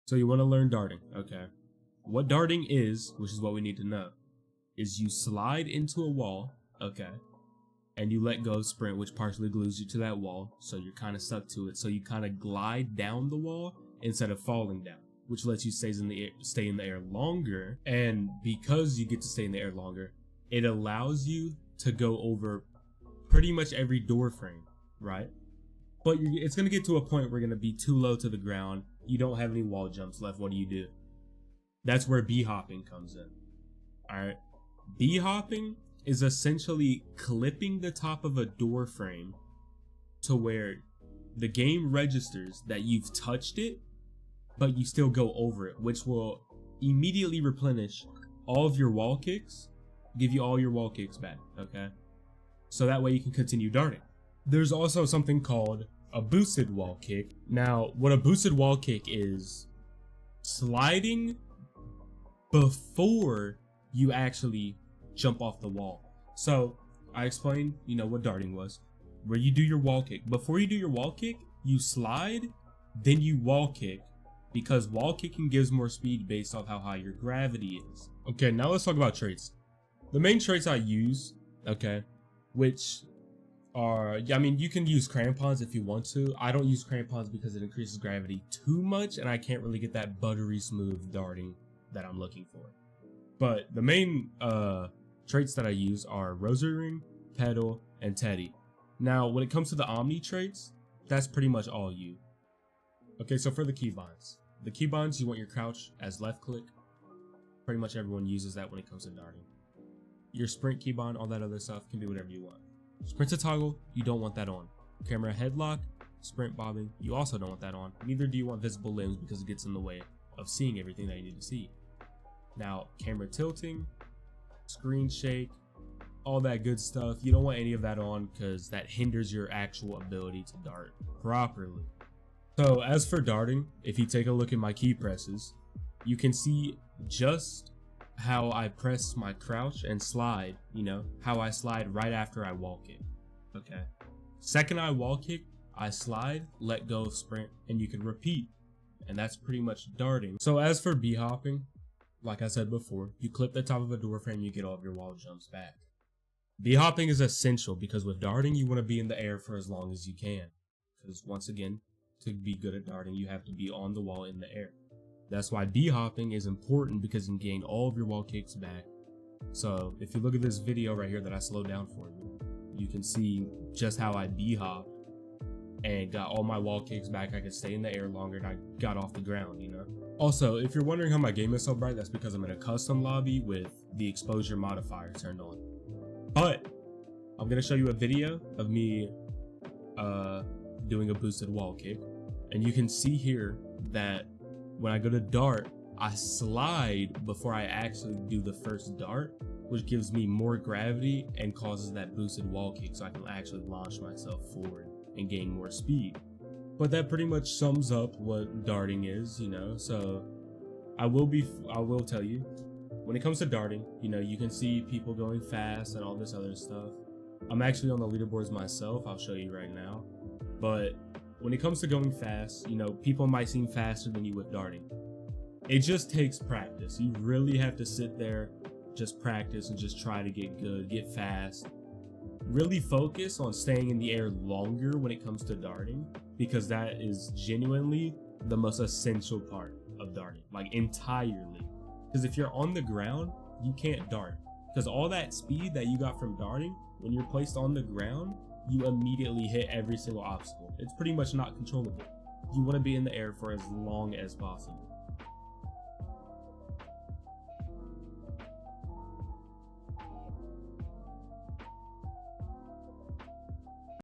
So you want to learn darting, okay. What darting is, which is what we need to know, is you slide into a wall, okay, and you let go of sprint, which partially glues you to that wall, so you're kind of stuck to it. So you kind of glide down the wall instead of falling down, which lets you stay in the air longer. And because you get to stay in the air longer, it allows you to go over pretty much every door frame, right? But it's going to get to a point where you're going to be too low to the ground. You don't have any wall jumps left. What do? That's where B-hopping comes in. Alright. B-hopping is essentially clipping the top of a door frame to where the game registers that you've touched it, but you still go over it, which will immediately replenish all of your wall kicks, give you all your wall kicks back, okay? So that way you can continue darting. There's also something called a boosted wall kick. Now, what a boosted wall kick is sliding before you actually jump off the wall. So I explained, what darting was, where you do your wall kick. Before you do your wall kick, you slide, then you wall kick, because wall kicking gives more speed based off how high your gravity is. Okay, now let's talk about traits. The main traits I use, okay, which are, you can use crampons if you want to. I don't use crampons because it increases gravity too much and I can't really get that buttery smooth darting that I'm looking for. But the main traits that I use are Rosary Ring, Pedal, and Teddy. Now, when it comes to the Omni traits, that's pretty much all you. Okay, so for the keybinds. The keybinds, you want your crouch as left click. Pretty much everyone uses that when it comes to darting. Your sprint keybind, all that other stuff, can be whatever you want. Sprint to toggle, you don't want that on. Camera headlock, sprint bobbing, you also don't want that on. Neither do you want visible limbs because it gets in the way of seeing everything that you need to see. Now, camera tilting, screen shake, all that good stuff, you don't want any of that on because that hinders your actual ability to dart properly. So as for darting, if you take a look at my key presses, you can see just how I press my crouch and slide, how I slide right after I wall kick. Okay. Second I wall kick, I slide, let go of sprint, and you can repeat. And that's pretty much darting. So as for B-hopping, like I said before, you clip the top of a door frame, you get all of your wall jumps back. B-hopping is essential because with darting, you want to be in the air for as long as you can. Because once again, to be good at darting, you have to be on the wall in the air. That's why B-hopping is important, because you can gain all of your wall kicks back. So if you look at this video right here that I slowed down for you, you can see just how I B-hopped and got all my wall kicks back. I could stay in the air longer and I got off the ground, Also, if you're wondering how my game is so bright, that's because I'm in a custom lobby with the exposure modifier turned on. But I'm going to show you a video of me doing a boosted wall kick. And you can see here that when I go to dart, I slide before I actually do the first dart, which gives me more gravity and causes that boosted wall kick so I can actually launch myself forward and gain more speed. But that pretty much sums up what darting is, so I will tell you, when it comes to darting, you can see people going fast and all this other stuff. I'm actually on the leaderboards myself, I'll show you right now. But when it comes to going fast, people might seem faster than you with darting. It just takes practice. You really have to sit there, just practice and just try to get good, get fast. Really focus on staying in the air longer when it comes to darting, because that is genuinely the most essential part of darting, like entirely. Because if you're on the ground, you can't dart. Because all that speed that you got from darting, when you're placed on the ground, you immediately hit every single obstacle. It's pretty much not controllable. You want to be in the air for as long as possible.